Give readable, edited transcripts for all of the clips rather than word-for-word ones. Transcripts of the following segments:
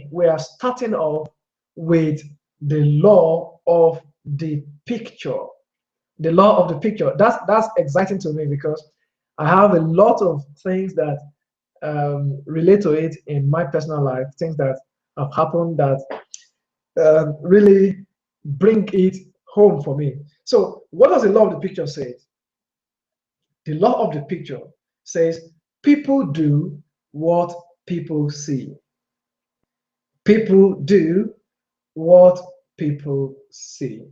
today we are starting off with the law of the picture. The law of the picture. That's exciting to me because I have a lot of things that relate to it in my personal life, things that have happened that really bring it home for me. So, what does the law of the picture say? The law of the picture says people do what people see. People do what people see.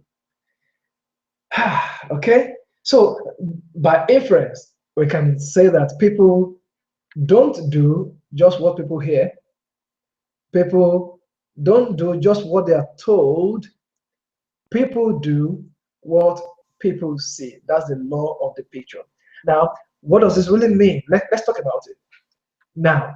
Okay? So, by inference, we can say that people don't do just what people hear. People don't do just what they are told. People do what people see. That's the law of the picture. Now, what does this really mean? Let's talk about it. Now,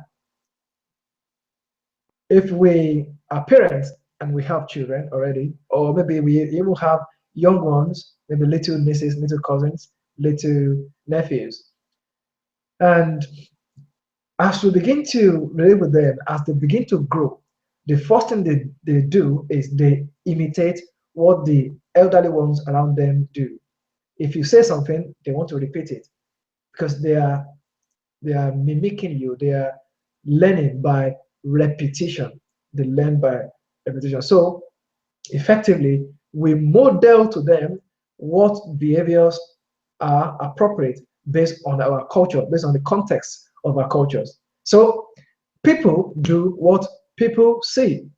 if we are parents and we have children already, or maybe we even have young ones, maybe little nieces, little cousins, little nephews, and as we begin to relate with them, as they begin to grow, the first thing they do is they imitate what the elderly ones around them do. If you say something, they want to repeat it because they are mimicking you. They are learning by repetition. They learn by repetition. So effectively, we model to them what behaviors are appropriate based on our culture, based on the context of our cultures. So people do what people see.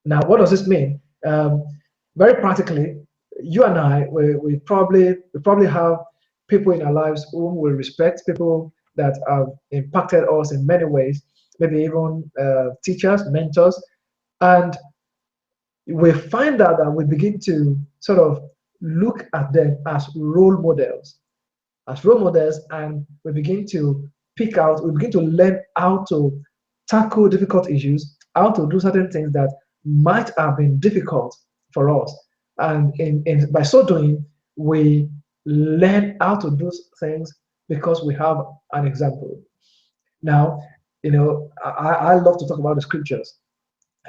Now, what does this mean? Very practically, you and I, we probably have people in our lives whom we respect, people that have impacted us in many ways, maybe even teachers, mentors, and we find out that we begin to sort of look at them as role models, and we begin to we begin to learn how to tackle difficult issues, how to do certain things that might have been difficult for us. And by so doing, we learn how to do things because we have an example. Now, I love to talk about the scriptures.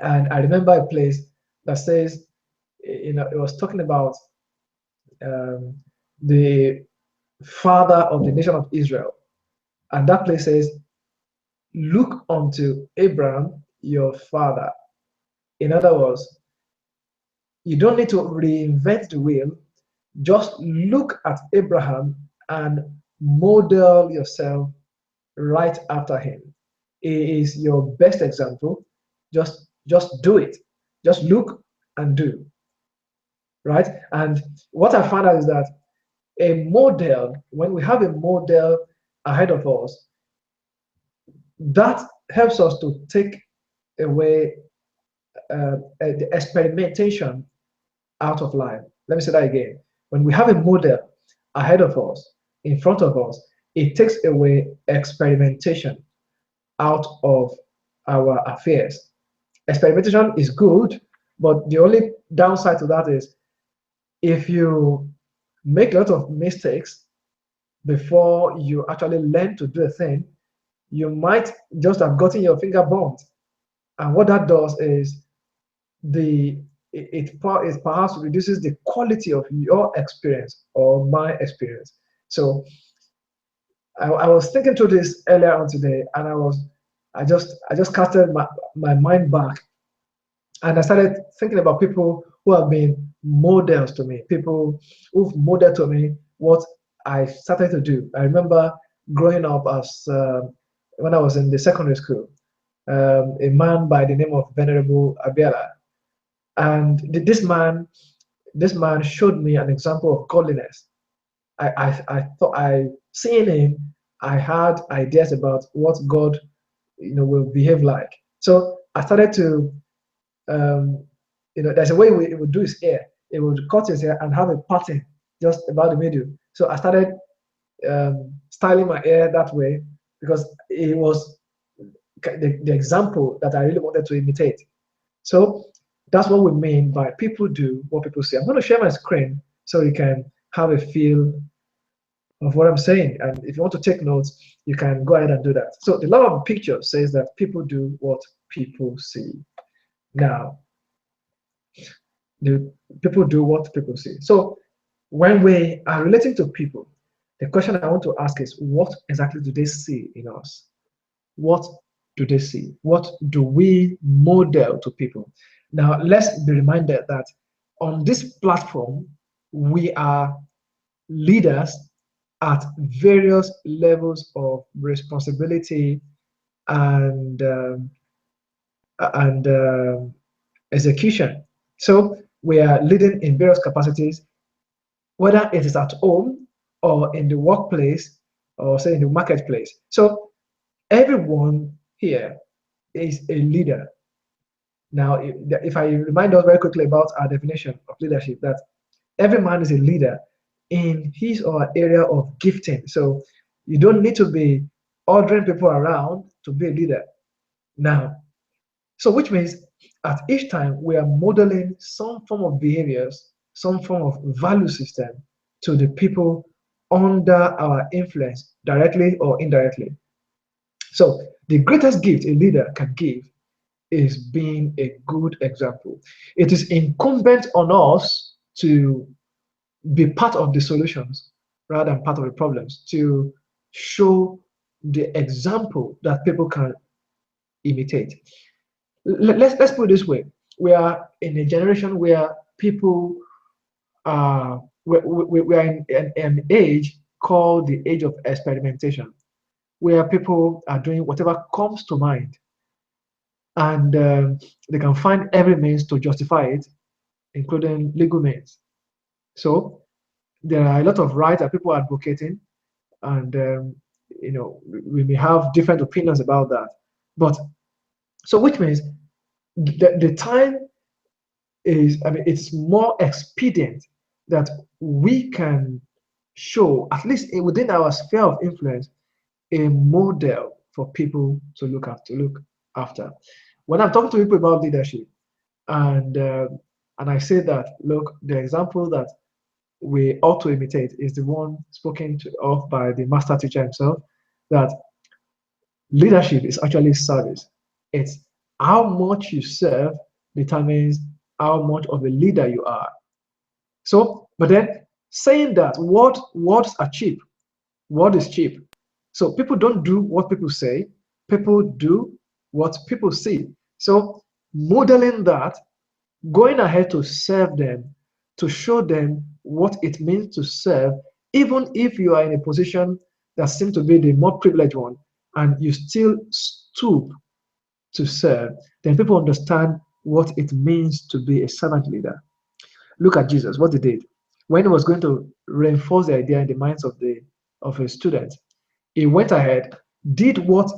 And I remember a place that says, it was talking about the father of the nation of Israel. And that place says, look unto Abraham, your father. In other words, you don't need to reinvent the wheel. Just look at Abraham and model yourself right after him. He is your best example. Just do it. Just look and do. Right? And what I found out is that when we have a model ahead of us, that helps us to take away the experimentation out of life. Let me say that again. When we have a model ahead of us, in front of us, it takes away experimentation out of our affairs. Experimentation is good, but the only downside to that is if you make a lot of mistakes before you actually learn to do a thing, you might just have gotten your finger burnt. And what that does is it perhaps reduces the quality of your experience or my experience. So I was thinking through this earlier on today, and I just casted my mind back, and I started thinking about people who have been models to me, people who've modeled to me what I started to do. I remember growing up as when I was in the secondary school, a man by the name of Venerable Abiala, and this man showed me an example of godliness. I thought seeing him, I had ideas about what God, will behave like. So I started to, there's a way it would do his hair. It would cut his hair and have a pattern just about the middle. So I started styling my hair that way because it was the example that I really wanted to imitate. So that's what we mean by people do what people see. I'm going to share my screen so you can have a feel of what I'm saying. And if you want to take notes, you can go ahead and do that. So the law of picture says that people do what people see. Now, the people do what people see. So when we are relating to people, the question I want to ask is, what exactly do they see in us? What do they see? What do we model to people? Now, let's be reminded that on this platform, we are leaders at various levels of responsibility and and execution. So we are leading in various capacities, whether it is at home or in the workplace or say in the marketplace. So everyone here is a leader. Now, if I remind us very quickly about our definition of leadership, that every man is a leader in his or her area of gifting. So you don't need to be ordering people around to be a leader. Now, so which means at each time we are modeling some form of behaviors, some form of value system to the people under our influence, directly or indirectly. So the greatest gift a leader can give is being a good example. It is incumbent on us to be part of the solutions rather than part of the problems, to show the example that people can imitate. Let's put it this way: we are in a generation where people we are in an age called the age of experimentation, where people are doing whatever comes to mind, and they can find every means to justify it, including legal means. So there are a lot of rights that people are advocating, and we may have different opinions about that. But so which means the time is, I mean, it's more expedient that we can show, at least within our sphere of influence, a model for people to look after. When I'm talking to people about leadership, and and I say that, look, the example that we ought to imitate is the one spoken of by the master teacher himself, that leadership is actually service. It's how much you serve determines how much of a leader you are. So, but then saying that, words are cheap. Word is cheap. So people don't do what people say. People do what people see. So modeling that, going ahead to serve them, to show them what it means to serve, even if you are in a position that seems to be the more privileged one, and you still stoop to serve, then people understand what it means to be a servant leader. Look at Jesus, what he did. When he was going to reinforce the idea in the minds of his students, he went ahead, did what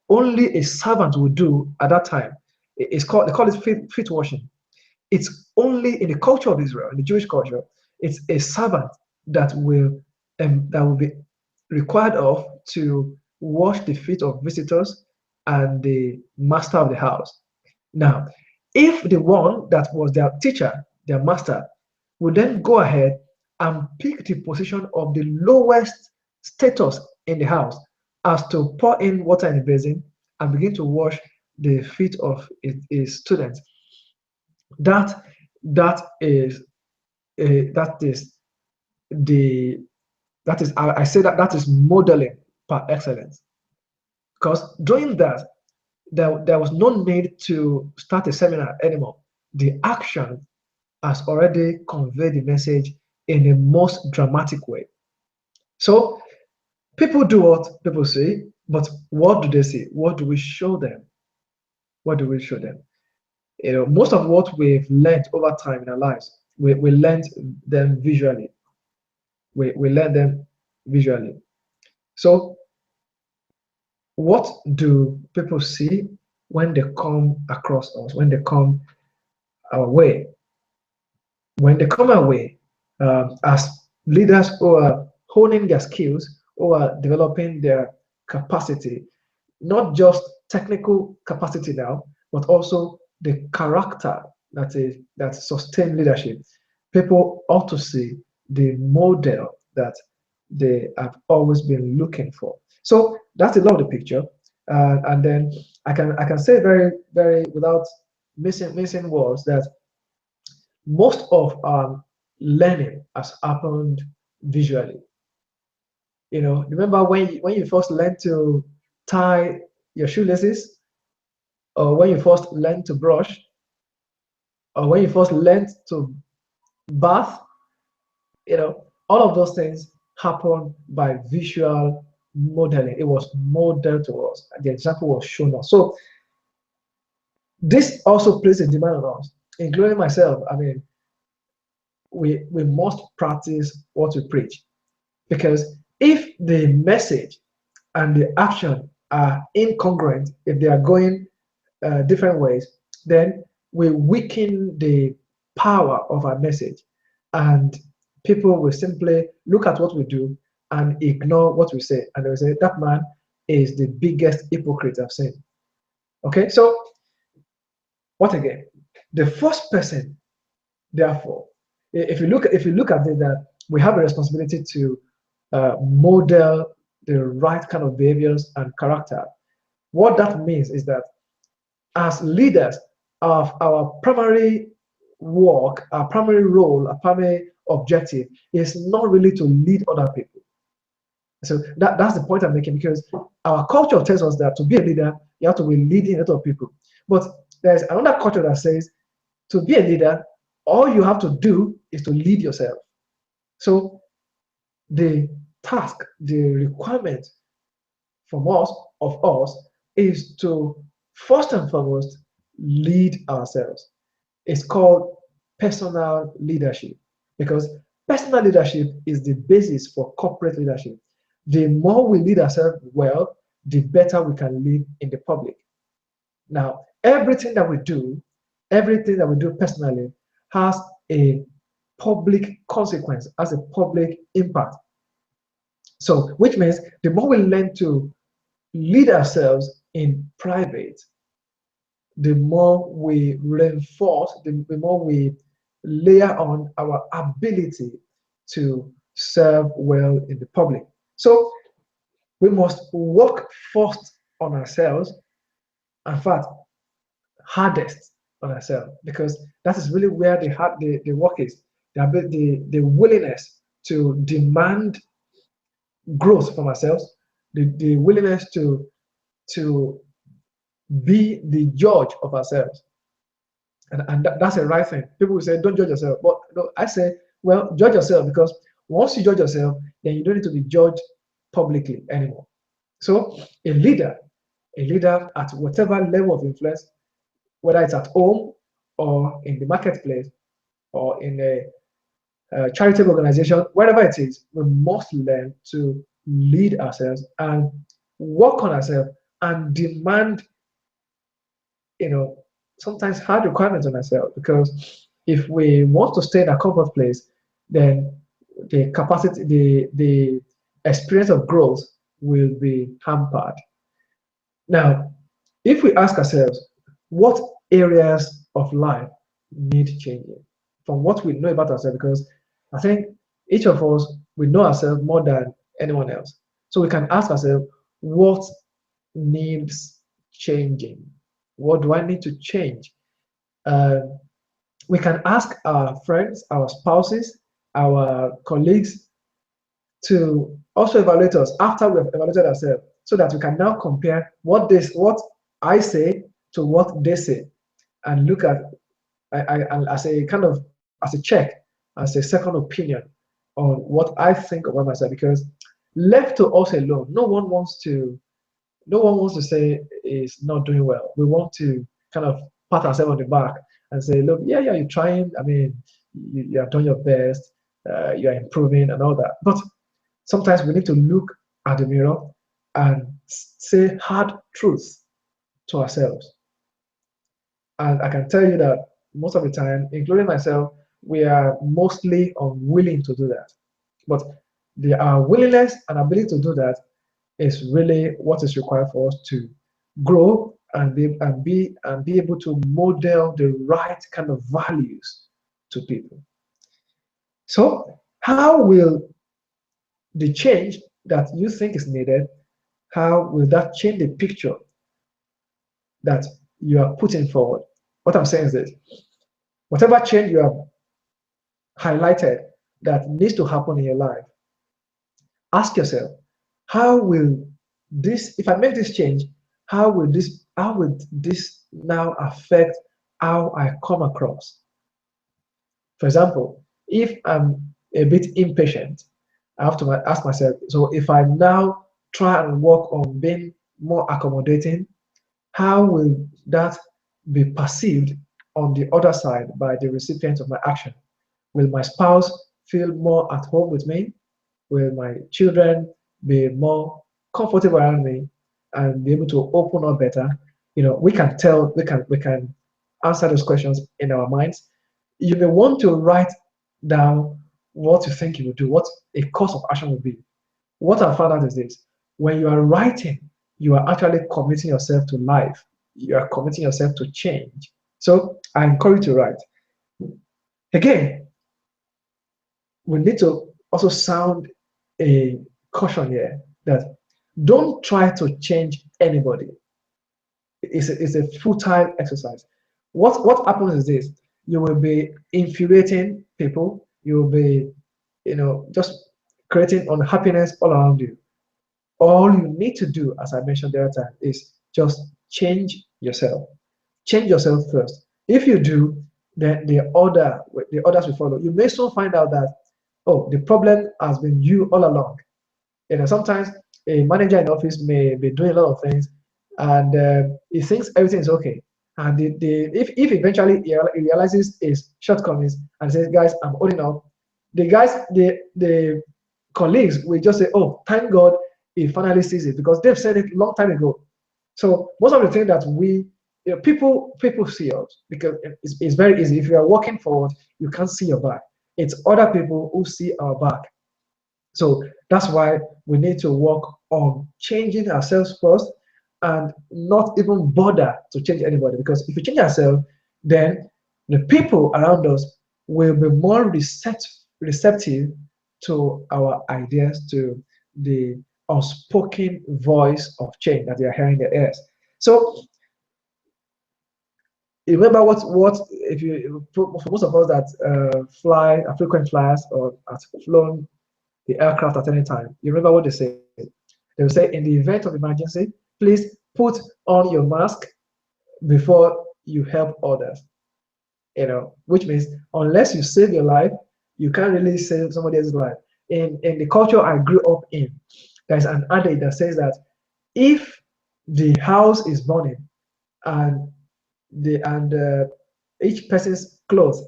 only a servant would do at that time. They call it feet washing. It's only in the culture of Israel, in the Jewish culture, it's a servant that will be required of to wash the feet of visitors and the master of the house. Now, if the one that was their teacher, their master, would then go ahead and pick the position of the lowest status in the house as to pour in water in the basin and begin to wash the feet of his students, that that is that is the that is I say that is modeling par excellence, because doing that, there was no need to start a seminar anymore. The action has already conveyed the message in the most dramatic way. So people do what people see, but what do they see? What do we show them? What do we show them? Most of what we've learned over time in our lives, we learned them visually. We learn them visually. So what do people see when they come across us, when they come our way? When they come our way, as leaders who are honing their skills, who are developing their capacity, not just technical capacity now, but also the character that sustain leadership. People ought to see the model that they have always been looking for. So that's a lot of the picture. And then I can say very without missing words that most of our learning has happened visually. Remember when you first learned to tie your shoelaces, or when you first learned to brush, or when you first learned to bath, all of those things happen by visual modeling. It was modeled to us. The example was shown us. So this also places a demand on us, including myself. I mean, we must practice what we preach, because if the message and the action are incongruent, if they are going different ways, then we weaken the power of our message, and people will simply look at what we do and ignore what we say, and they'll say that man is the biggest hypocrite I've seen. Okay, so what again? The first person, therefore, if you look at it, that we have a responsibility to model the right kind of behaviors and character. What that means is that as leaders of our primary work, our primary role, our primary objective is not really to lead other people. So that's the point I'm making, because our culture tells us that to be a leader, you have to be leading other people. But there's another culture that says to be a leader, all you have to do is to lead yourself. So the task, the requirement from us, of us, is to first and foremost lead ourselves. It's called personal leadership, because personal leadership is the basis for corporate leadership. The more we lead ourselves well, the better we can lead in the public. Now, everything that we do personally has a public consequence, has a public impact. So, which means the more we learn to lead ourselves in private, the more we reinforce, the more we layer on our ability to serve well in the public. So we must work first on ourselves, in fact, hardest on ourselves, because that is really where the work is. The willingness to demand growth from ourselves, the willingness to be the judge of ourselves. And that's the right thing. People will say, don't judge yourself. But no, I say, well, judge yourself, because once you judge yourself, then you don't need to be judged publicly anymore. So a leader at whatever level of influence, whether it's at home or in the marketplace or in a charitable organization, wherever it is, we must learn to lead ourselves and work on ourselves and demand, sometimes hard requirements on ourselves, because if we want to stay in a comfort place, then the capacity, the experience of growth will be hampered. Now, if we ask ourselves, what areas of life need changing from what we know about ourselves, because I think each of us, we know ourselves more than anyone else. So we can ask ourselves, what needs changing? What do I need to change? Uh, we can ask our friends, our spouses, our colleagues to also evaluate us after we have evaluated ourselves, so that we can now compare what I say to what they say, and look at and as a kind of as a check, as a second opinion on what I think about myself. Because left to us alone, no one wants to say is not doing well. We want to kind of pat ourselves on the back and say, look, yeah, you're trying. I mean, you have done your best. You're improving and all that. But sometimes we need to look at the mirror and say hard truths to ourselves. And I can tell you that most of the time, including myself, we are mostly unwilling to do that. But our willingness and ability to do that is really what is required for us to grow and be able to model the right kind of values to people. So, how will the change that you think is needed, how will that change the picture that you are putting forward. What I'm saying is this: whatever change you have highlighted that needs to happen in your life, ask yourself, how will this, if I make this change, how will this now affect how I come across? For example, if I'm a bit impatient, I have to ask myself, so if I now try and work on being more accommodating, how will that be perceived on the other side by the recipient of my action? Will my spouse feel more at home with me? Will my children be more comfortable around me and be able to open up better? We can tell, we can answer those questions in our minds. You may want to write down what you think you will do, what a course of action will be. What I found out is this: when you are writing, you are actually committing yourself to life. You are committing yourself to change. So I encourage you to write. Again, we need to also sound a caution here that don't try to change anybody. It's a futile exercise. What happens is this: you will be infuriating people. You will be, just creating unhappiness all around you. All you need to do, as I mentioned the other time, is just change yourself. Change yourself first. If you do, then the others will follow. You may soon find out that, oh, the problem has been you all along. Sometimes a manager in office may be doing a lot of things, and he thinks everything is okay. And if eventually he realizes his shortcomings and says, "Guys, I'm holding up," the colleagues will just say, "Oh, thank God he finally sees it," because they've said it a long time ago. So most of the things that people see us, because it's very easy. If you are walking forward, you can't see your back. It's other people who see our back. So that's why we need to work on changing ourselves first and not even bother to change anybody. Because if we change ourselves, then the people around us will be more receptive to our ideas, to the unspoken voice of change that they are hearing in their ears. So you remember what if you, for most of us that fly, are frequent flyers or have flown the aircraft at any time, you remember what they say? They will say, in the event of emergency, please put on your mask before you help others. Which means unless you save your life, you can't really save somebody else's life. In the culture I grew up in, there's an adage that says that if the house is burning and each person's clothes,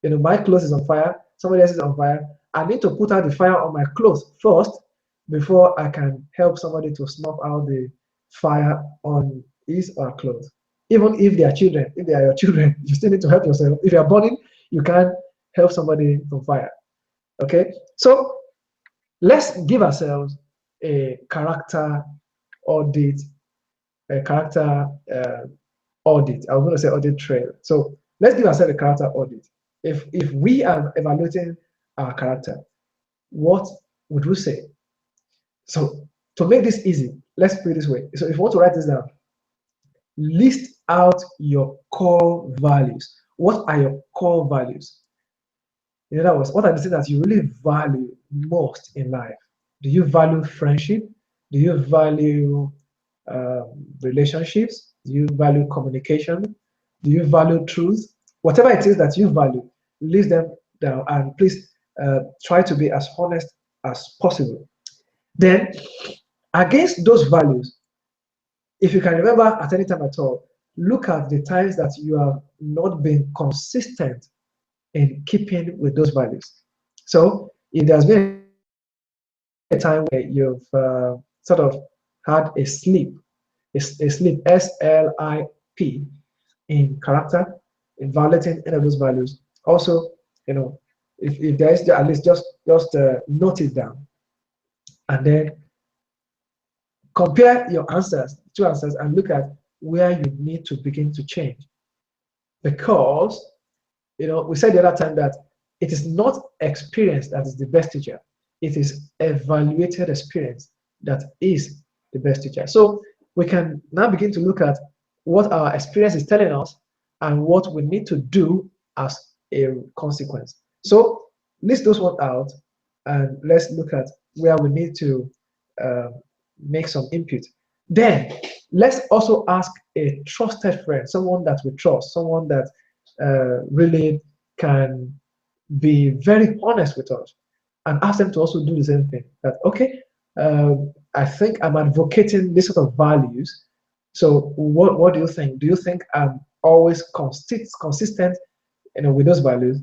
my clothes is on fire, somebody else is on fire, I need to put out the fire on my clothes first before I can help somebody to snuff out the fire on his or her clothes. Even if they are children, if they are your children, you still need to help yourself. If you are burning, you can't help somebody from fire. Okay, so let's give ourselves a character audit, a character audit. I was going to say audit trail. So let's give ourselves a character audit. If we are evaluating our character, what would we say? So to make this easy, let's put it this way. So if you want to write this down, list out your core values. What are your core values? In other words, what are the things that you really value most in life? Do you value friendship? Do you value relationships? Do you value communication? Do you value truth? Whatever it is that you value, list them down and please try to be as honest as possible. Then, against those values, if you can remember at any time at all, look at the times that you have not been consistent in keeping with those values. So, if there's been a time where you've sort of had a slip, SLIP, in character, in violating any of those values, also, if there is at least just note it down, and then compare your two answers, and look at where you need to begin to change. Because, we said the other time that it is not experience that is the best teacher. It is evaluated experience that is the best teacher. So we can now begin to look at what our experience is telling us, and what we need to do as a consequence. So list those one out, and let's look at where we need to uh, make some input. Then let's also ask a trusted friend, someone that we trust, someone that really can be very honest with us, and ask them to also do the same thing. That okay, I think I'm advocating this sort of values. So what do you think? Do you think I'm always consistent, with those values?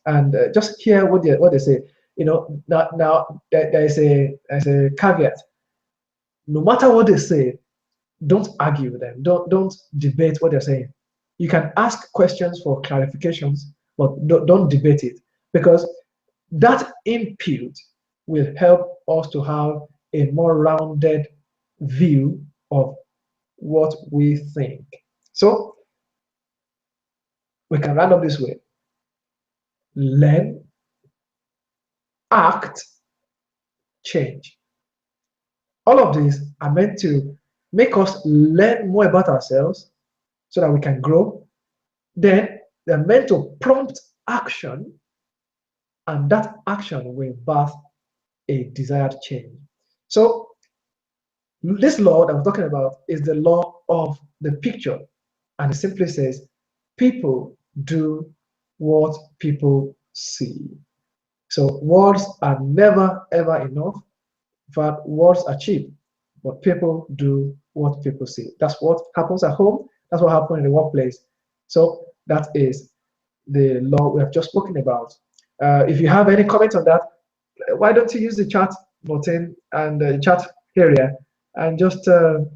And just hear what they say. Now there's a caveat. No matter what they say, don't argue with them. Don't debate what they're saying. You can ask questions for clarifications, but don't debate it, because that input will help us to have a more rounded view of what we think. So we can round up this way: learn, act, change. All of these are meant to make us learn more about ourselves so that we can grow. Then they're meant to prompt action, and that action will birth a desired change. So this law that we're talking about is the law of the picture, and it simply says people do what people see. So words are never ever enough. But words are cheap, but people do what people see. That's what happens at home. That's what happens in the workplace. So that is the law we have just spoken about. If you have any comments on that, why don't you use the chat button and the chat area, and just put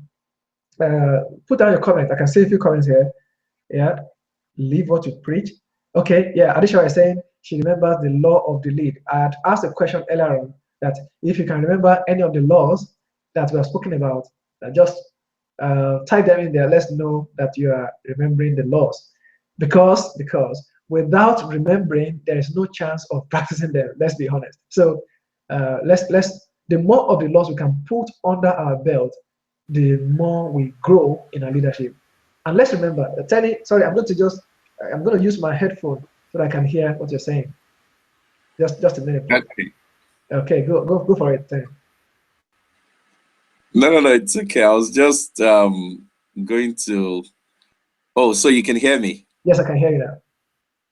down your comment. I can see a few comments here. Yeah, live what you preach. Okay, yeah, Adisha is saying she remembers the law of the lead. I had asked a question earlier on that if you can remember any of the laws that we have spoken about, just type them in there. Let's know that you are remembering the laws, because without remembering, there is no chance of practicing them. Let's be honest. So let's the more of the laws we can put under our belt, the more we grow in our leadership. And let's remember, Tenny, sorry, I'm going to use my headphone so that I can hear what you're saying. Just a minute, please. Okay. Okay, go for it, Tenny. No, it's okay. I was just going to. Oh, so you can hear me? Yes, I can hear you now.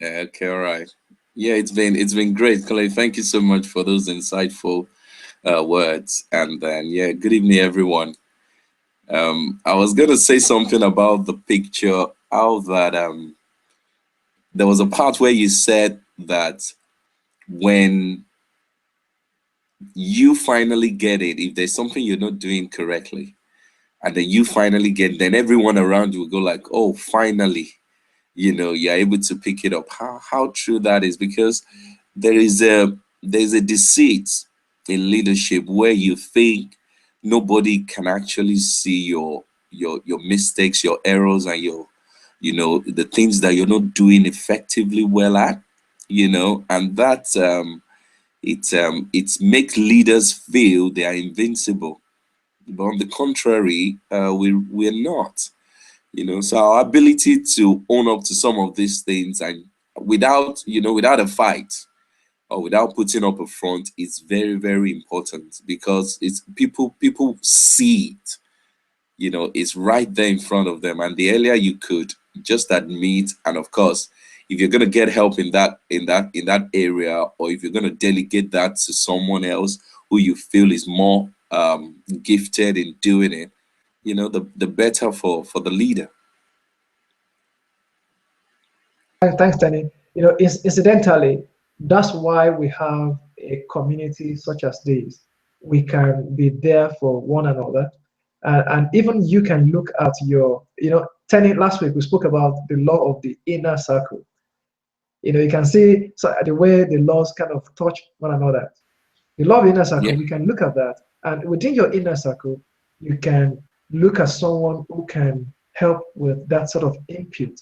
Okay, all right. Yeah, it's been great, Clay. Thank you so much for those insightful words. And then yeah, good evening, everyone. I was gonna say something about the picture. How that there was a part where you said that when you finally get it, if there's something you're not doing correctly, and then you finally get, then everyone around you will go like, "Oh, finally, you're able to pick it up." How true that is, because there's a deceit in leadership where you think nobody can actually see your mistakes, your errors, and the things that you're not doing effectively well at, and that it makes leaders feel they are invincible. But on the contrary, we're not. So our ability to own up to some of these things, and without a fight or without putting up a front, is very, very important, because it's people see it. It's right there in front of them, and the earlier you could just admit, and of course, if you're going to get help in that area, or if you're going to delegate that to someone else who you feel is more gifted in doing it, the better for the leader. Thanks, Tenny. Incidentally, that's why we have a community such as this. We can be there for one another, and even you can look at Tenny. Last week we spoke about the law of the inner circle. You can see the way the laws kind of touch one another. The law of inner Yeah. circle, we can look at that. And within your inner circle, you can look at someone who can help with that sort of input.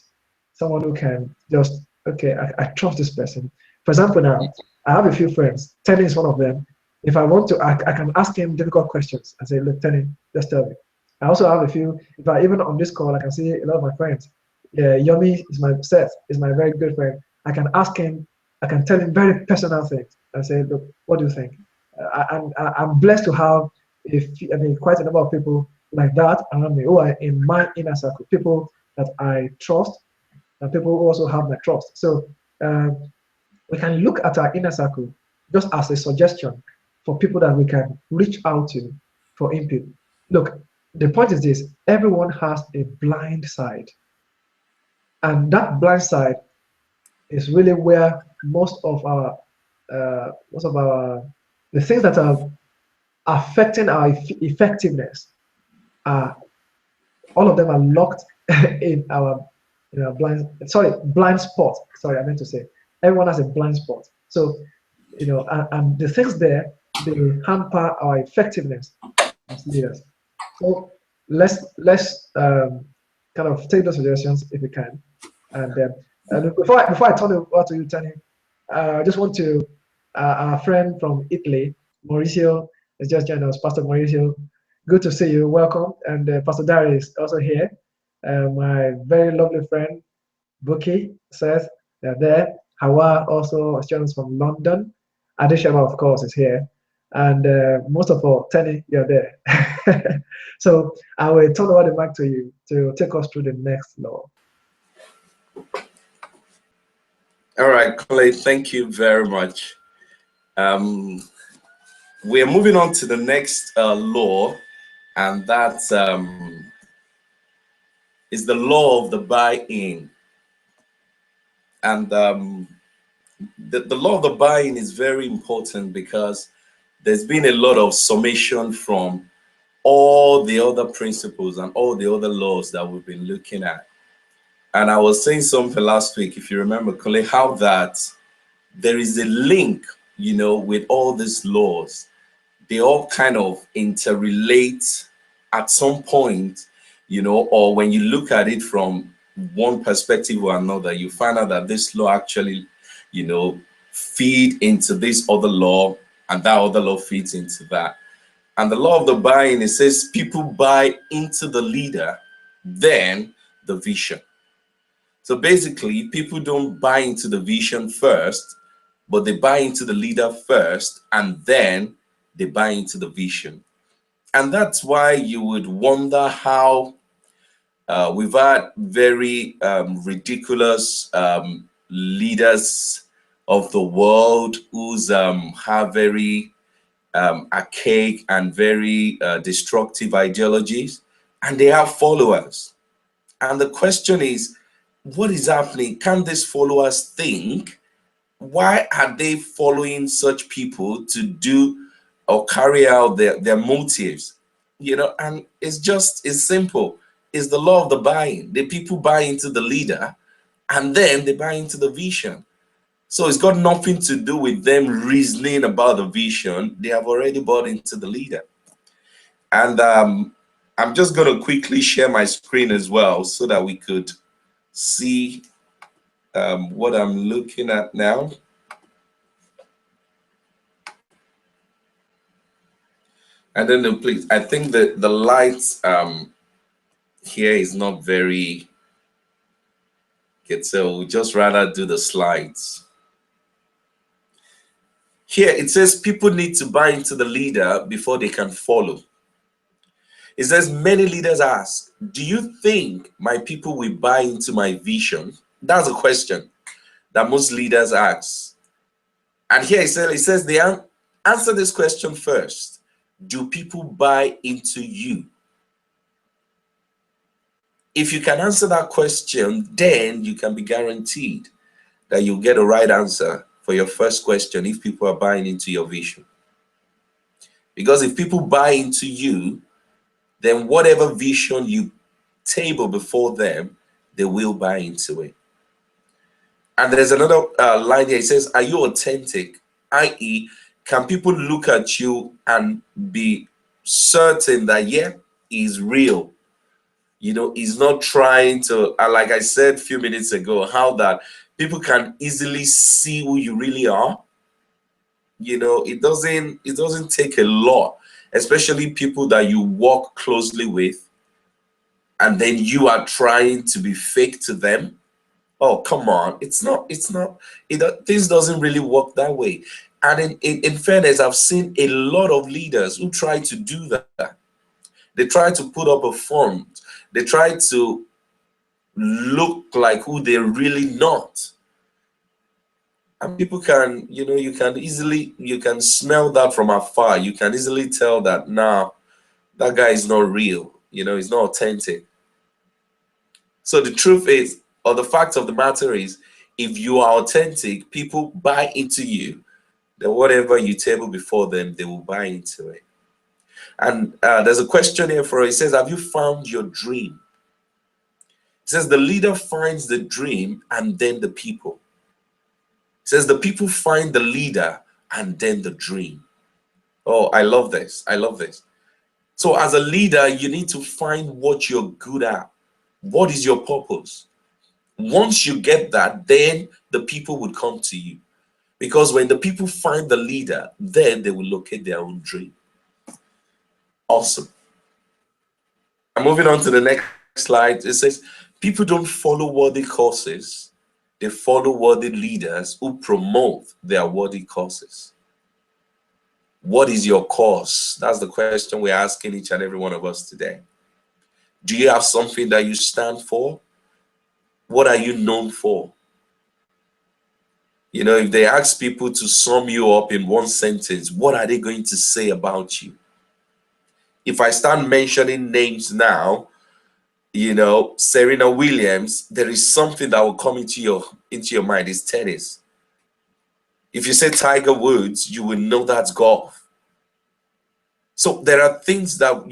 Someone who can just, okay, I trust this person. For example, now, I have a few friends. Tenny is one of them. If I want to, I can ask him difficult questions and say, look, Tenny, just tell me. I also have a few. In fact, even on this call, I can see a lot of my friends. Yeah, Yomi is my Seth is my very good friend. I can ask him. I can tell him very personal things. I say, look, what do you think? I'm blessed to have I mean, quite a number of people like that around me who are in my inner circle, people that I trust, and people who also have my trust. So we can look at our inner circle just as a suggestion for people that we can reach out to for input. Look, the point is this: everyone has a blind side, and that blind side is really where most of our the things that are affecting our effectiveness are all of them are locked in our blind spot. Sorry, I meant to say everyone has a blind spot. So and the things there, they hamper our effectiveness as leaders. So let's kind of take those suggestions if we can. And before I turn it over to you, Tani, I just want to our friend from Italy, Mauricio, has just joined us. Pastor Mauricio, good to see you. Welcome. And Pastor Dari is also here. My very lovely friend Buki says they're there. Hawa also has joined us from London. Adeshama, of course, is here. And most of all, Tenny, you're there. So I will turn over the mic to you to take us through the next law. All right, Clay, thank you very much. We're moving on to the next law, and that is the law of the buy-in. And the law of the buy-in is very important because there's been a lot of summation from all the other principles and all the other laws that we've been looking at. And I was saying something last week, if you remember, Kole, how that there is a link, with all these laws. They all kind of interrelate at some point, or when you look at it from one perspective or another, you find out that this law actually, feed into this other law, and that other law feeds into that. And the law of the buy-in, it says people buy into the leader, then the vision. So basically, people don't buy into the vision first, but they buy into the leader first, and then they buy into the vision. And that's why you would wonder how we've had very ridiculous leaders of the world who's have very archaic and very destructive ideologies, and they have followers. And the question is, what is happening? Can these followers think? Why are they following such people to do or carry out their motives? And it's simple. It's the law of the buying. The people buy into the leader, and then they buy into the vision. So it's got nothing to do with them reasoning about the vision. They have already bought into the leader. And I'm just going to quickly share my screen as well so that we could see what I'm looking at now. And then please, I think that the lights here is not very good, so we'll just rather do the slides. Here it says people need to buy into the leader before they can follow. It says many leaders ask, do you think my people will buy into my vision? That's a question that most leaders ask. And here it says they answer this question first. Do people buy into you? If you can answer that question, then you can be guaranteed that you'll get a right answer for your first question if people are buying into your vision. Because if people buy into you, then whatever vision you table before them, they will buy into it. And there's another line here. It says, are you authentic? I.e., can people look at you and be certain that, yeah, he's real? He's not trying to, like I said a few minutes ago, how that people can easily see who you really are. It doesn't take a lot, especially people that you work closely with, and then you are trying to be fake to them. Oh, come on. This doesn't really work that way. And in fairness, I've seen a lot of leaders who try to do that. They try to put up a front. They try to look like who they're really not. And people can, you can smell that from afar. You can easily tell that, nah, that guy is not real. He's not authentic. So the truth is, or the fact of the matter is, if you are authentic, people buy into you. Then whatever you table before them, they will buy into it. And there's a question here for it. It says, have you found your dream? It says the leader finds the dream and then the people. It says the people find the leader and then the dream. Oh, I love this. I love this. So as a leader, you need to find what you're good at. What is your purpose? Once you get that, then the people would come to you. Because when the people find the leader, then they will locate their own dream. Awesome. I'm moving on to the next slide. It says, people don't follow worthy causes. They follow worthy leaders who promote their worthy causes. What is your cause? That's the question we're asking each and every one of us today. Do you have something that you stand for? What are you known for? If they ask people to sum you up in one sentence, what are they going to say about you? If I start mentioning names now, Serena Williams, there is something that will come into your mind. It's tennis. If you say Tiger Woods, you will know that's golf. So there are things that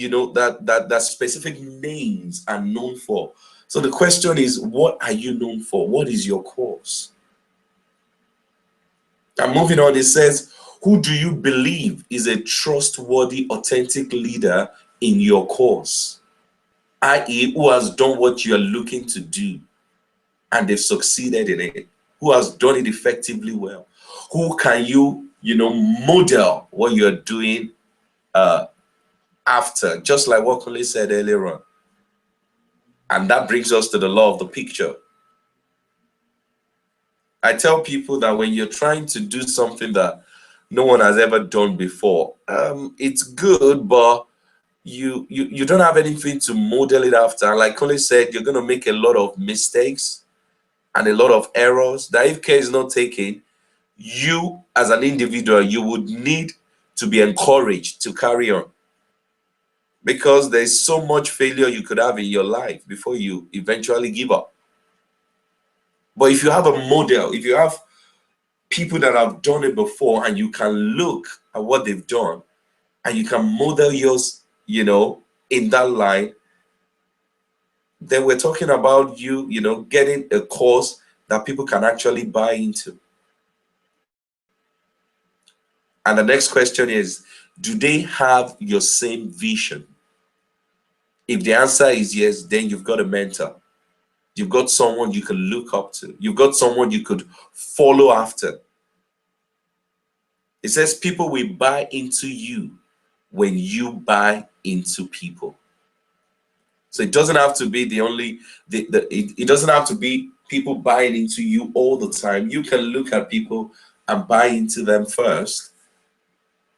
that specific names are known for. So the question is, what are you known for? What is your cause? And moving on, it says, who do you believe is a trustworthy, authentic leader in your cause? I.e., who has done what you are looking to do and they've succeeded in it? Who has done it effectively well? Who can you, model what you're doing after? Just like what Kunle said earlier on. And that brings us to the law of the picture. I tell people that when you're trying to do something that no one has ever done before, it's good, but you don't have anything to model it after. And like Kunle said, you're going to make a lot of mistakes and a lot of errors that if care is not taken, you as an individual, you would need to be encouraged to carry on, because there's so much failure you could have in your life before you eventually give up. But if you have a model, if you have people that have done it before and you can look at what they've done and you can model yours, in that line, then we're talking about you, getting a course that people can actually buy into. And the next question is, do they have your same vision? If the answer is yes, then you've got a mentor. You've got someone you can look up to. You've got someone you could follow after. It says people will buy into you when you buy into people. So it doesn't have to be it doesn't have to be people buying into you all the time. You can look at people and buy into them first,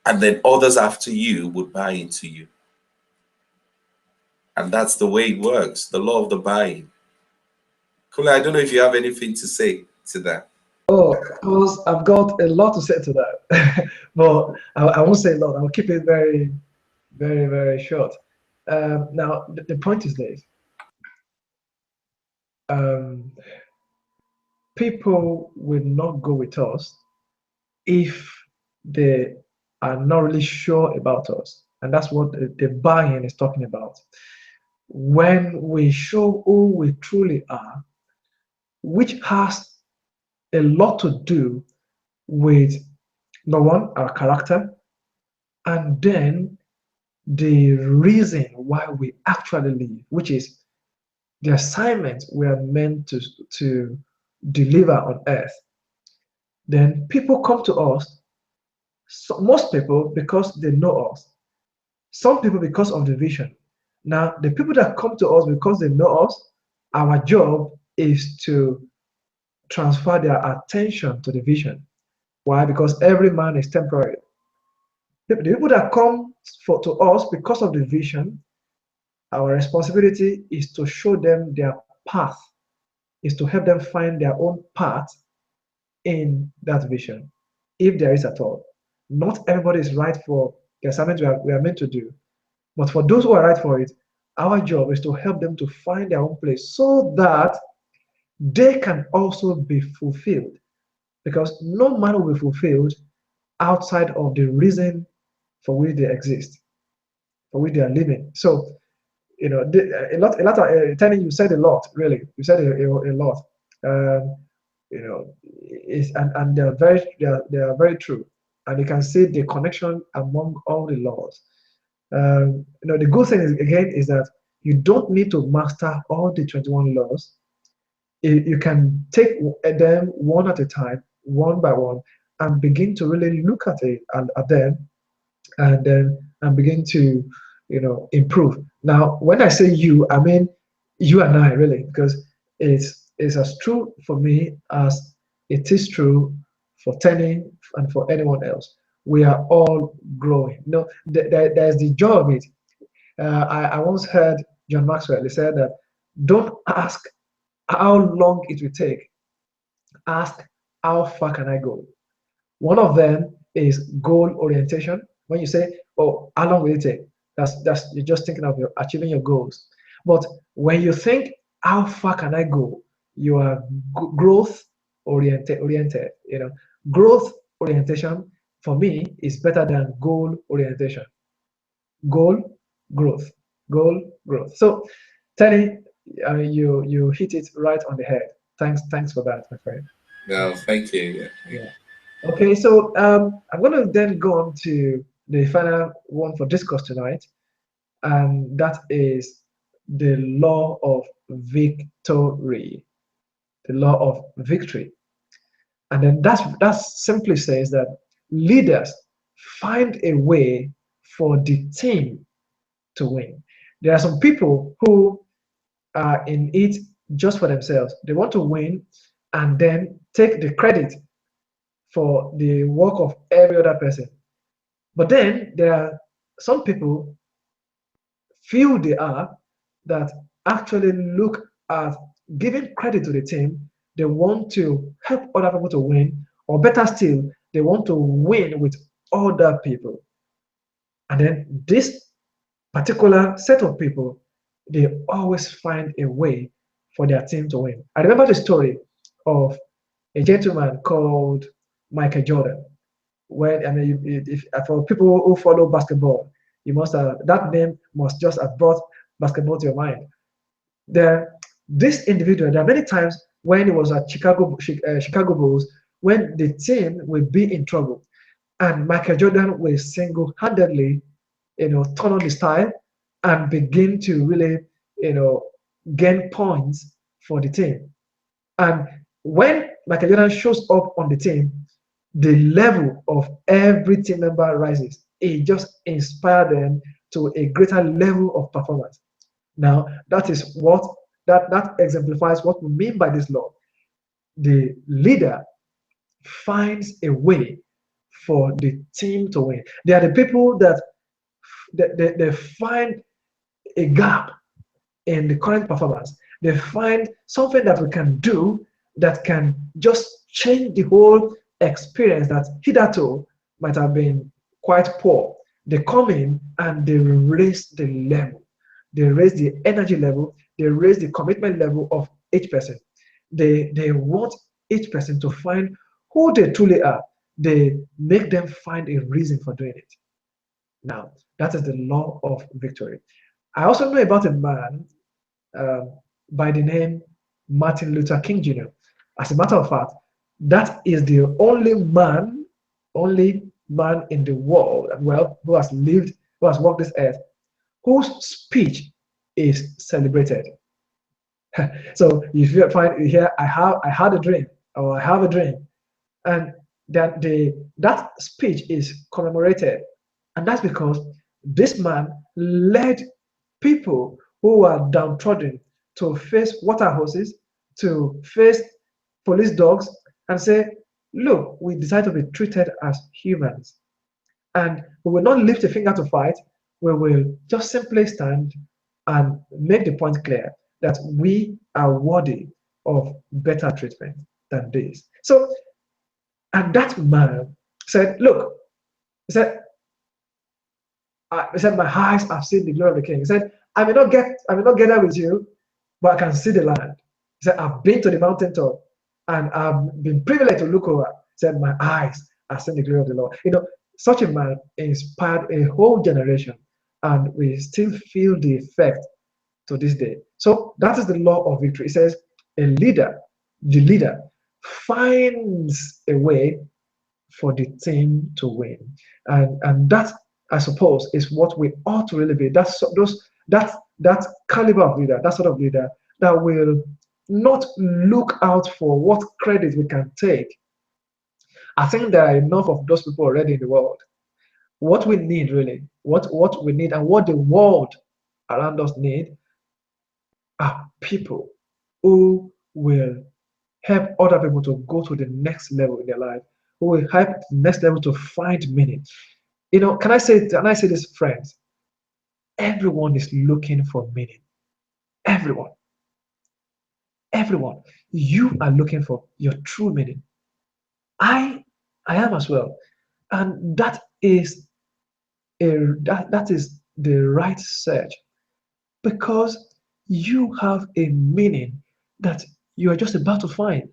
and then others after you would buy into you. And that's the way it works, the law of the buying. Kula, I don't know if you have anything to say to that. Oh, because I've got a lot to say to that, but I won't say a lot. I'll keep it very, very, very short. Now, the point is this. People will not go with us if they are not really sure about us. And that's what the buy-in is talking about. When we show who we truly are, which has a lot to do with, number one, our character, and then the reason why we actually live, which is the assignment we are meant to deliver on earth. Then people come to us, so most people because they know us, some people because of the vision, Now, the people that come to us because they know us, our job is to transfer their attention to the vision. Why? Because every man is temporary. The people that come to us because of the vision, our responsibility is to show them their path, is to help them find their own path in that vision, if there is at all. Not everybody is right for the assignment we are meant to do, but for those who are right for it, our job is to help them to find their own place so that they can also be fulfilled. Because no man will be fulfilled outside of the reason for which they exist, for which they are living. So, a lot of telling you said a lot, really. You said a lot. Um, and they are very true. And you can see the connection among all the laws. The good thing is, again, is that you don't need to master all the 21 laws. You can take them one at a time, one by one, and begin to really look at them, and then and begin to improve. Now, when I say you, I mean you and I, really, because it's as true for me as it is true for Tenny and for anyone else. We are all growing. There's the joy of it. I once heard John Maxwell. He said that don't ask how long it will take. Ask how far can I go. One of them is goal orientation. When you say, "Oh, how long will it take?" That's you're just thinking of achieving your goals. But when you think, "How far can I go?" You are growth oriented. Growth orientation for me is better than goal orientation. Goal, growth, goal, growth. So, Tenny, you hit it right on the head. Thanks for that, my friend. No, thank you. Yeah, Yeah. Okay, so I'm going to then go on to the final one for discuss tonight, and that is the law of victory. The law of victory. And then that simply says that leaders find a way for the team to win. There are some people who are in it just for themselves. They want to win and then take the credit for the work of every other person. But then there are some people feel they are that actually look at giving credit to the team. They want to help other people to win, or better still, they want to win with other people. And then this particular set of people, they always find a way for their team to win. I remember the story of a gentleman called Michael Jordan. When I mean, if for people who follow basketball, you must have that name must just have brought basketball to your mind. There, this individual, there are many times when he was at Chicago Bulls, when the team will be in trouble, and Michael Jordan will single-handedly, turn on the style and begin to really, you know, gain points for the team. And when Michael Jordan shows up on the team, the level of every team member rises. It just inspires them to a greater level of performance. Now, that is what that exemplifies what we mean by this law. The leader finds a way for the team to win. They are the people that they find a gap in the current performance. They find something that we can do that can just change the whole experience that hitherto might have been quite poor. They come in and they raise the level. They raise the energy level. They raise the commitment level of each person. They want each person to find who they truly are. They make them find a reason for doing it. Now, that is the law of victory. I also know about a man uh, by the name Martin Luther King Jr. As a matter of fact, that is the only man in the world, well, who has lived, who has walked this earth, whose speech is celebrated. So if you find here, I had a dream, or I have a dream, and that speech is commemorated, and that's because this man led people who are downtrodden to face water hoses, to face police dogs, and say, look, we decide to be treated as humans. And we will not lift a finger to fight. We will just simply stand and make the point clear that we are worthy of better treatment than this. So, and that man said, look, he said, my eyes have seen the glory of the king. He said, I may not get there with you, but I can see the land. He said, I've been to the mountaintop and I've been privileged to look over. He said, my eyes have seen the glory of the Lord. Such a man inspired a whole generation, and we still feel the effect to this day. So that is the law of victory. It says the leader finds a way for the team to win. And that, I suppose, is what we ought to really be. That caliber of leader, that sort of leader that will not look out for what credit we can take. I think there are enough of those people already in the world. What we need really, what we need and what the world around us need are people who will help other people to go to the next level in their life, who will help the next level to find meaning. Can I say this, friends? Everyone is looking for meaning. Everyone. Everyone. You are looking for your true meaning. I am as well. And that is that is the right search, because you have a meaning that you are just about to find.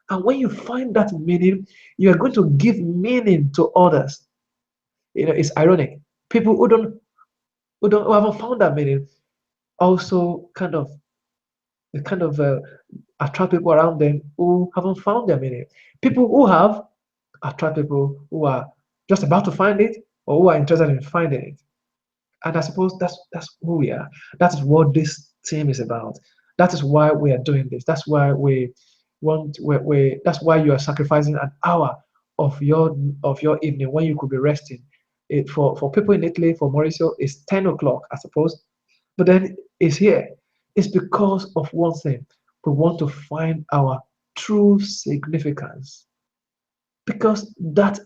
And when you find that meaning, you are going to give meaning to others. It's ironic. People who haven't found that meaning also kind of attract people around them who haven't found their meaning. People who have attract people who are just about to find it or who are interested in finding it. And I suppose that's who we are. That is what this team is about. That is why we are doing this. That's why that's why you are sacrificing an hour of your evening when you could be resting. For people in Italy, for Mauricio, it's 10 o'clock, I suppose. But then it's here. It's because of one thing. We want to find our true significance. Because that's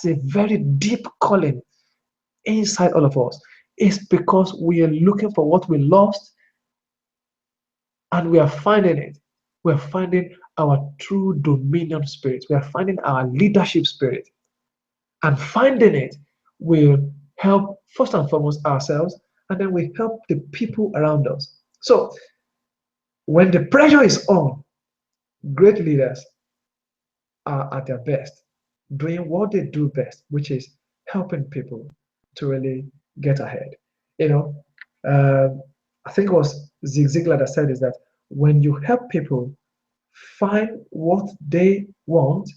a very deep calling inside all of us. It's because we are looking for what we lost and we are finding it. We are finding our true dominion spirit. We are finding our leadership spirit. And finding it will help first and foremost ourselves, and then we help the people around us. So when the pressure is on, great leaders are at their best, doing what they do best, which is helping people to really get ahead. I think it was Zig Ziglar that said is that when you help people find what they want,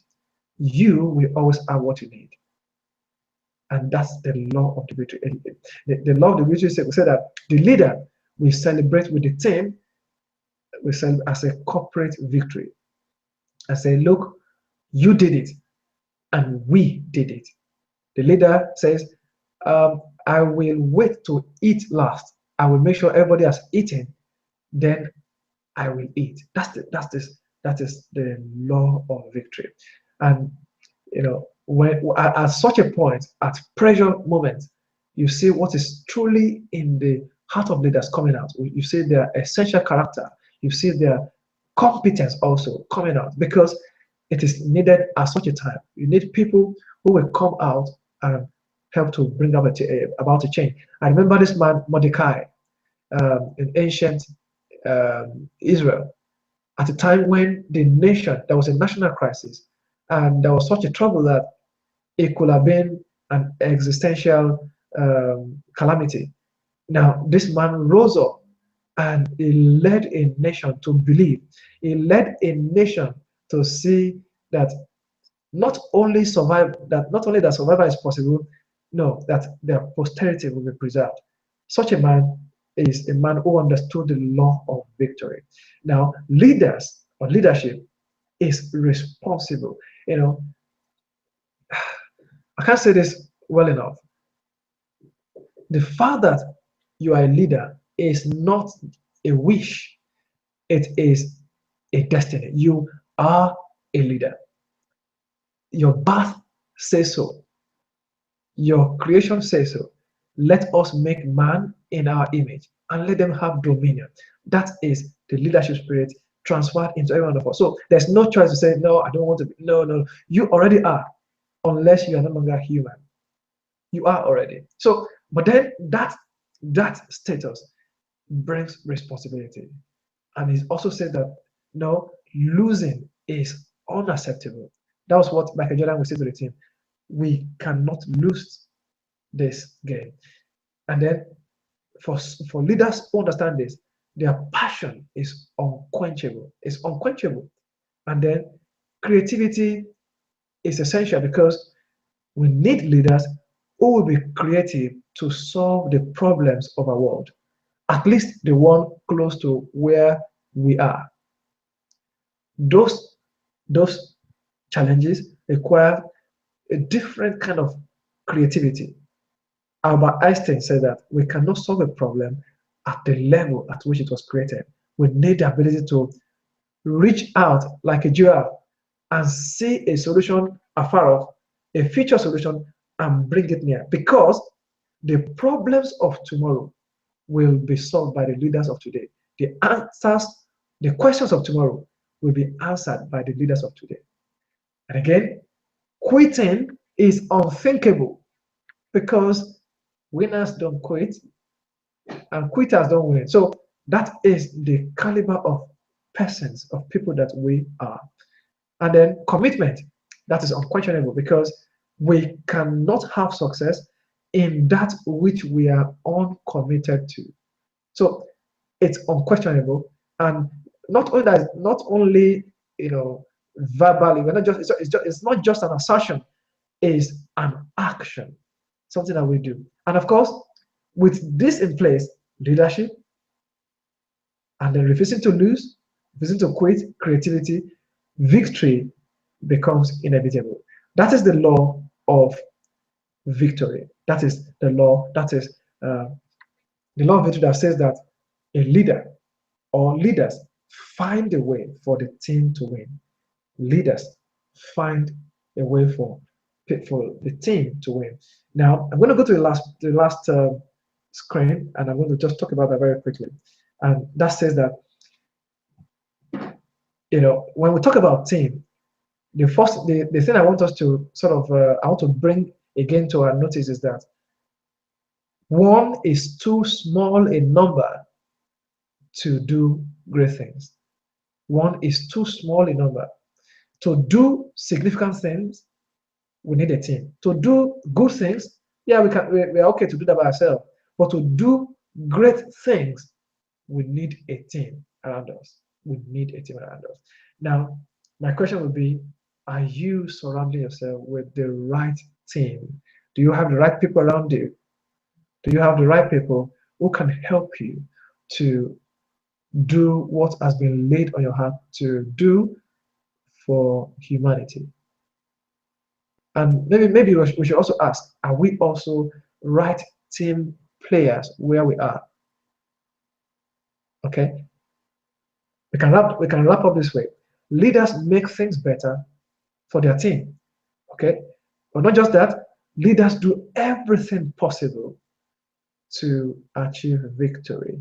you will always have what you need. And that's the law of the victory. The law of the victory we say that the leader will celebrate with the team, we celebrate as a corporate victory. I say, look, you did it, and we did it. The leader says, I will wait to eat last. I will make sure everybody has eaten, then I will eat. That is the law of victory. And when at such a point, at pressure moments, you see what is truly in the heart of leaders coming out. You see their essential character. You see their competence also coming out, because it is needed at such a time. You need people who will come out and help to bring about a change. I remember this man Mordecai in ancient Israel, at a time when the nation, there was a national crisis, and there was such a trouble that it could have been an existential calamity. Now, this man rose up and he led a nation to believe. He led a nation to see that not only that survival is possible, no, that their posterity will be preserved. Such a man is a man who understood the law of victory. Now, leaders or leadership is responsible. I can't say this well enough. The fact that you are a leader is not a wish, it is a destiny. You are a leader. Your birth says so, your creation says so. Let us make man in our image and let them have dominion. That is the leadership spirit transferred into every one of us. So there's no choice to say, no, I don't want to be. No, no. You already are, unless you are no longer human. You are already. So, but then that status brings responsibility. And it also says that no, losing is unacceptable. That was what Michael Jordan would say to the team. We cannot lose this game. And then for leaders who understand this, their passion is unquenchable. It's unquenchable. And then creativity is essential because we need leaders who will be creative to solve the problems of our world, at least the one close to where we are. Those challenges require a different kind of creativity. Albert Einstein said that we cannot solve a problem at the level at which it was created. We need the ability to reach out like a giraffe and see a solution afar off, a future solution, and bring it near. Because the problems of tomorrow will be solved by the leaders of today. The answers, the questions of tomorrow will be answered by the leaders of today. And again, quitting is unthinkable because winners don't quit and quitters don't win. So that is the caliber of persons, of people that we are. And then commitment, that is unquestionable because we cannot have success in that which we are uncommitted to. So it's unquestionable, and not only that, not only verbally. We're not just it's not just an assertion, it's an action, something that we do. And of course, with this in place, leadership, and then refusing to lose, refusing to quit, creativity, victory becomes inevitable. That is the law of victory. That is the law. That is the law of victory that says that a leader or leaders find a way for the team to win. Leaders find a way for the team to win. Now, I'm going to go to the last screen, and I'm going to just talk about that very quickly. And that says that, when we talk about team, the thing I want us to sort of, I want to bring again to our notice is that one is too small a number to do great things. One is too small a number. To do significant things, we need a team. To do good things, yeah, we're okay to do that by ourselves. But to do great things, we need a team around us. We need a team around us. Now, my question would be, are you surrounding yourself with the right team? Do you have the right people around you? Do you have the right people who can help you to do what has been laid on your heart to do for humanity? And maybe we should also ask, are we also right team players where we are? Okay, we can wrap up this way. Leaders make things better for their team. Okay, but not just that, leaders do everything possible to achieve victory.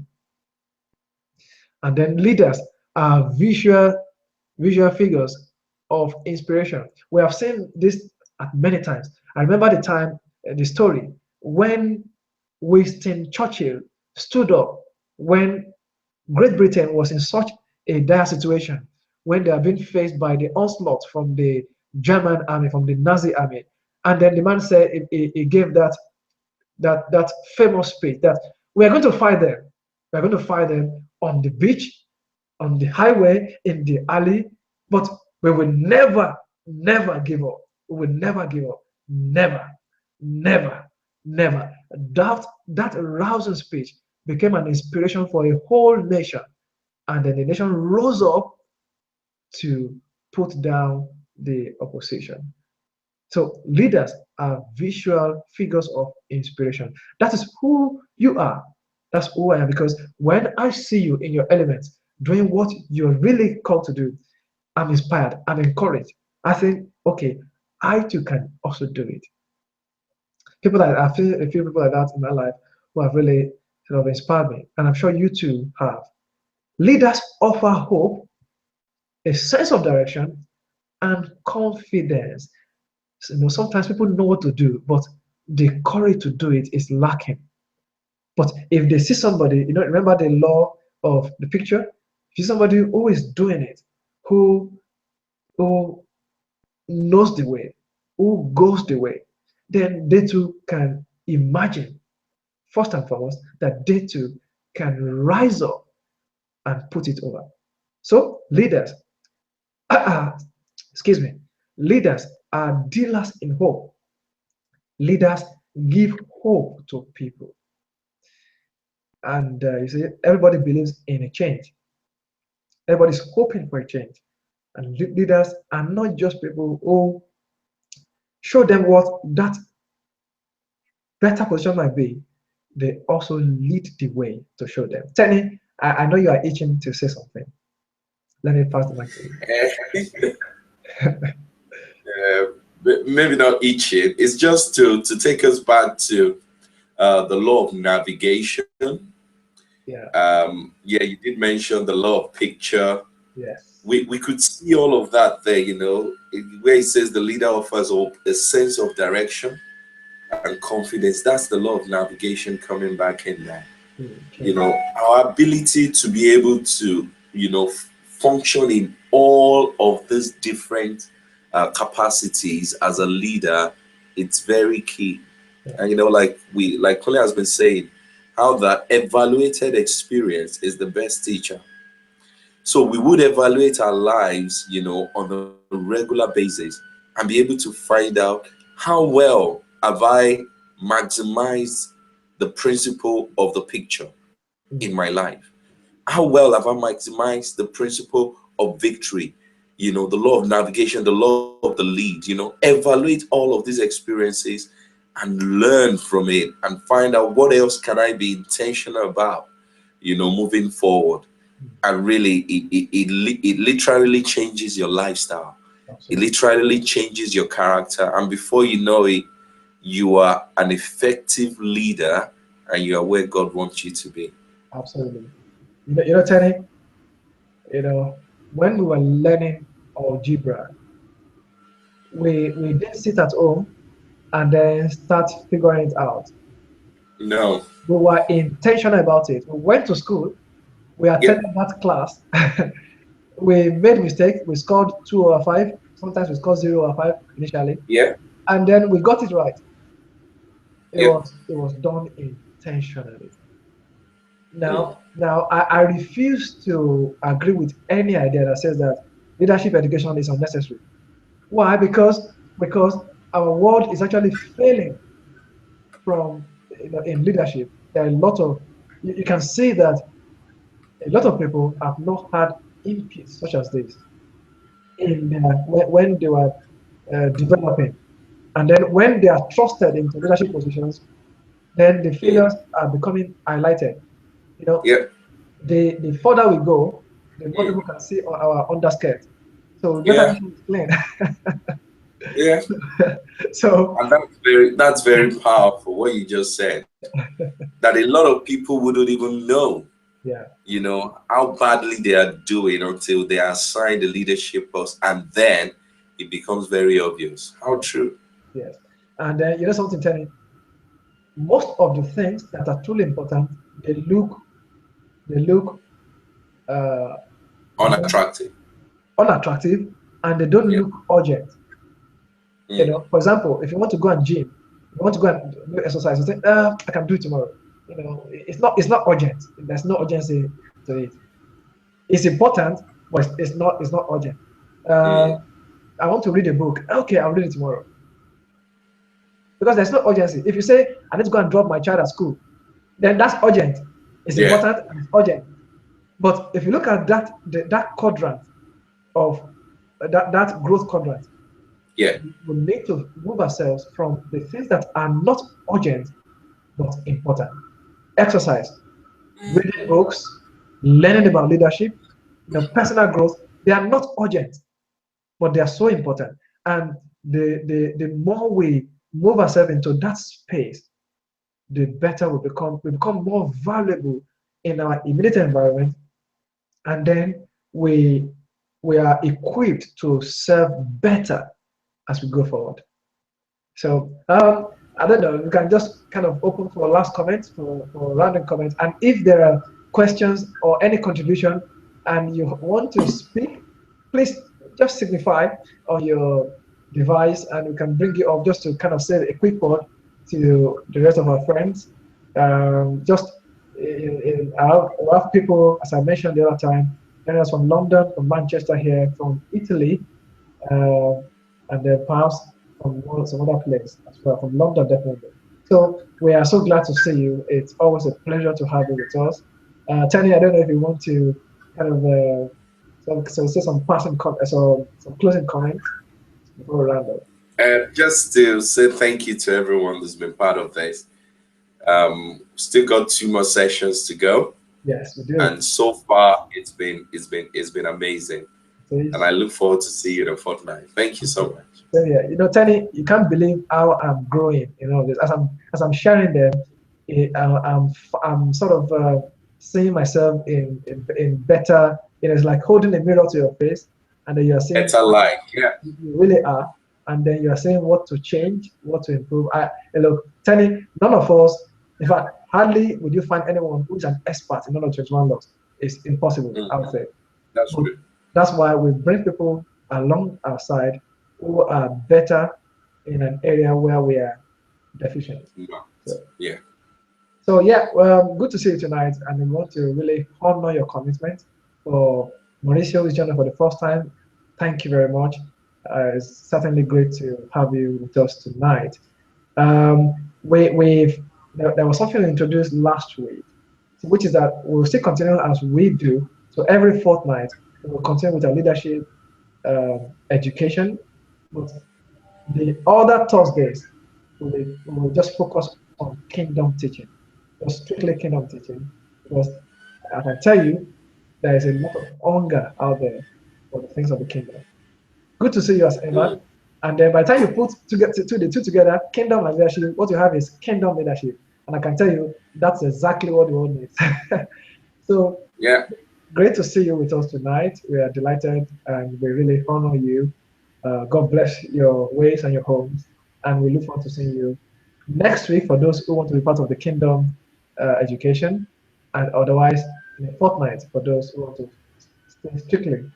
And then leaders are visual figures of inspiration. We have seen this at many times. I remember the story when Winston Churchill stood up when Great Britain was in such a dire situation, when they are being faced by the onslaught from the German army, from the Nazi army. And then the man said, he gave that famous speech that we are going to fight them. We are going to fight them on the beach, on the highway, in the alley, but we will never, never give up. We will never give up. Never, never, never. That rousing speech became an inspiration for a whole nation. And then the nation rose up to put down the opposition. So leaders are visual figures of inspiration. That is who you are. That's who I am. Because when I see you in your elements, doing what you're really called to do, I'm inspired. I'm encouraged. I think, okay, I too can also do it. People like I feel a few people like that in my life who have really sort of inspired me, and I'm sure you too have. Leaders offer hope, a sense of direction, and confidence. So, sometimes people know what to do, but the courage to do it is lacking. But if they see somebody, remember the law of the picture. If you see somebody who is doing it, who who knows the way, who goes the way, then they too can imagine, first and foremost, that they too can rise up and put it over. So leaders, excuse me, leaders are dealers in hope. Leaders give hope to people. And you see, everybody believes in a change. Everybody's hoping for a change. And leaders are not just people who show them what that better position might be. They also lead the way to show them. Tenny, I know you are itching to say something. Let me pass the mic to you. Maybe not itching. It's just to take us back to the law of navigation. Yeah. Yeah, you did mention the law of picture. Yes. We could see all of that there, where it says the leader offers hope, a sense of direction and confidence. That's the law of navigation coming back in there. Okay. Our ability to be able to, function in all of these different capacities as a leader, it's very key. Yeah. And like Colin has been saying, how that evaluated experience is the best teacher. So we would evaluate our lives, on a regular basis and be able to find out how well have I maximized the principle of the picture in my life. How well have I maximized the principle of victory? The law of navigation, the law of the lead, evaluate all of these experiences and learn from it and find out what else can I be intentional about, moving forward. And really, it literally changes your lifestyle. It Absolutely. literally changes your character. And before you know it, you are an effective leader and you are where God wants you to be. Absolutely. Tenny, when we were learning algebra, we didn't sit at home and then start figuring it out. No. We were intentional about it. We went to school, we Yep. attended that class, we made mistakes, we scored 2 over 5, sometimes we scored 0 over 5 initially, Yeah. and then we got it right. It Yep. was it was done intentionally. Mm. Now I refuse to agree with any idea that says that leadership education is unnecessary. Why? Because our world is actually failing from in leadership. There are a lot of you can see that a lot of people have not had input such as this in when they were developing, and then when they are trusted into leadership positions, then the Mm. failures are becoming highlighted. You know, Yep. the further we go, the more Mm. people can see our underskirt. So we better Yeah. make sure it's clean. Yeah. So And that's very powerful what you just said. That a lot of people wouldn't even know, yeah, how badly they are doing until they are assigned a leadership post, and then it becomes very obvious. How yeah, true. yes. And then something, Tony, most of the things that are truly important, they look uh, Unattractive. unattractive, and they don't Yeah. look urgent. Mm. For example, if you want to go and gym, you want to go and do exercise, you say, I can do it tomorrow. It's not urgent. There's no urgency to it. It's important, but it's not urgent. Uh, Mm. I want to read a book. Okay, I'll read it tomorrow because there's no urgency. If you say I need to go and drop my child at school, then that's urgent. It's Yeah. important and it's urgent. But if you look at that quadrant of that growth quadrant, Yeah. we need to move ourselves from the things that are not urgent but important. Exercise. reading books, learning about leadership, personal growth. They are not urgent, but they are so important. And the more we move ourselves into that space, the better we become. We become more valuable in our immediate environment, and then we are equipped to serve better as we go forward. So I don't know. We can just kind of open for last comments, for random comments, and if there are questions or any contribution, and you want to speak, please just signify on your device, and we can bring you up just to kind of say a quick word to the rest of our friends. Just we have people, as I mentioned the other time, joining us from London, from Manchester here, from Italy, uh, and then perhaps from some other place as well, from London definitely. So we are so glad to see you. It's always a pleasure to have you with us. Tony, I don't know if you want to kind of say some passing some closing comments before we round up. Just to say thank you to everyone that's been part of this. Still got 2 more sessions to go. Yes, we do. And so far it's been amazing. So and I look forward to see you in a fortnight. Thank you so much. So yeah, Tony, you can't believe how I'm growing. This as I'm sharing them, I'm sort of seeing myself in better. It's like holding a mirror to your face, and then you're saying better life. Yeah, you really are, and then you're saying what to change, what to improve. Look, Tony, none of us, in fact, hardly would you find anyone who's an expert in knowledge 21 laws. It's impossible, I would say. That's true. That's why we bring people along our side who are better in an area where we are deficient. Yeah. So yeah, well, good to see you tonight, and we want to really honor your commitment. For Mauricio who's joining for the first time, thank you very much. It's certainly great to have you with us tonight. There was something introduced last week, which is that we'll still continue as we do. So every fortnight, we will continue with our leadership education, but the other Thursdays, we will just focus on kingdom teaching, just strictly kingdom teaching, because I can tell you, there is a lot of hunger out there for the things of the kingdom. Good to see you as Evan. And then by the time you put the two together, kingdom and leadership, what you have is kingdom leadership. And I can tell you, that's exactly what the world needs. So yeah, great to see you with us tonight. We are delighted and we really honor you. God bless your ways and your homes. And we look forward to seeing you next week for those who want to be part of the kingdom education, and otherwise in a fortnight for those who want to stay strictly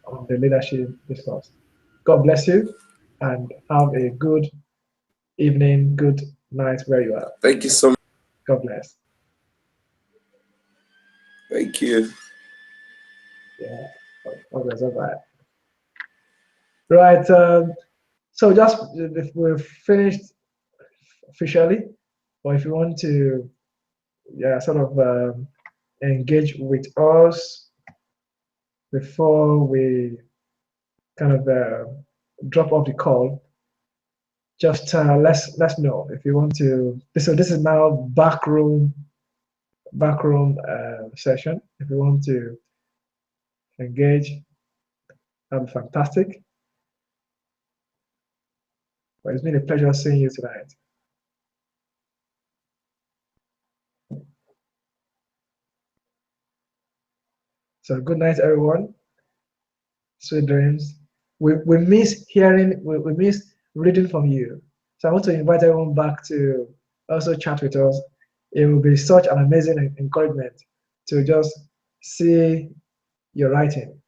on the leadership discourse. God bless you and have a good evening, good night where you are. Thank you so much. God bless. Thank you. Yeah, always bye. Right. So just if we're finished officially, or if you want to, sort of engage with us before we kind of drop off the call, just let's know if you want to. So this is now backroom session. If you want to engage, that'd be fantastic. But it's been a pleasure seeing you tonight. So good night, everyone. Sweet dreams. We miss hearing, we miss reading from you. So I want to invite everyone back to also chat with us. It will be such an amazing encouragement to just see your writing.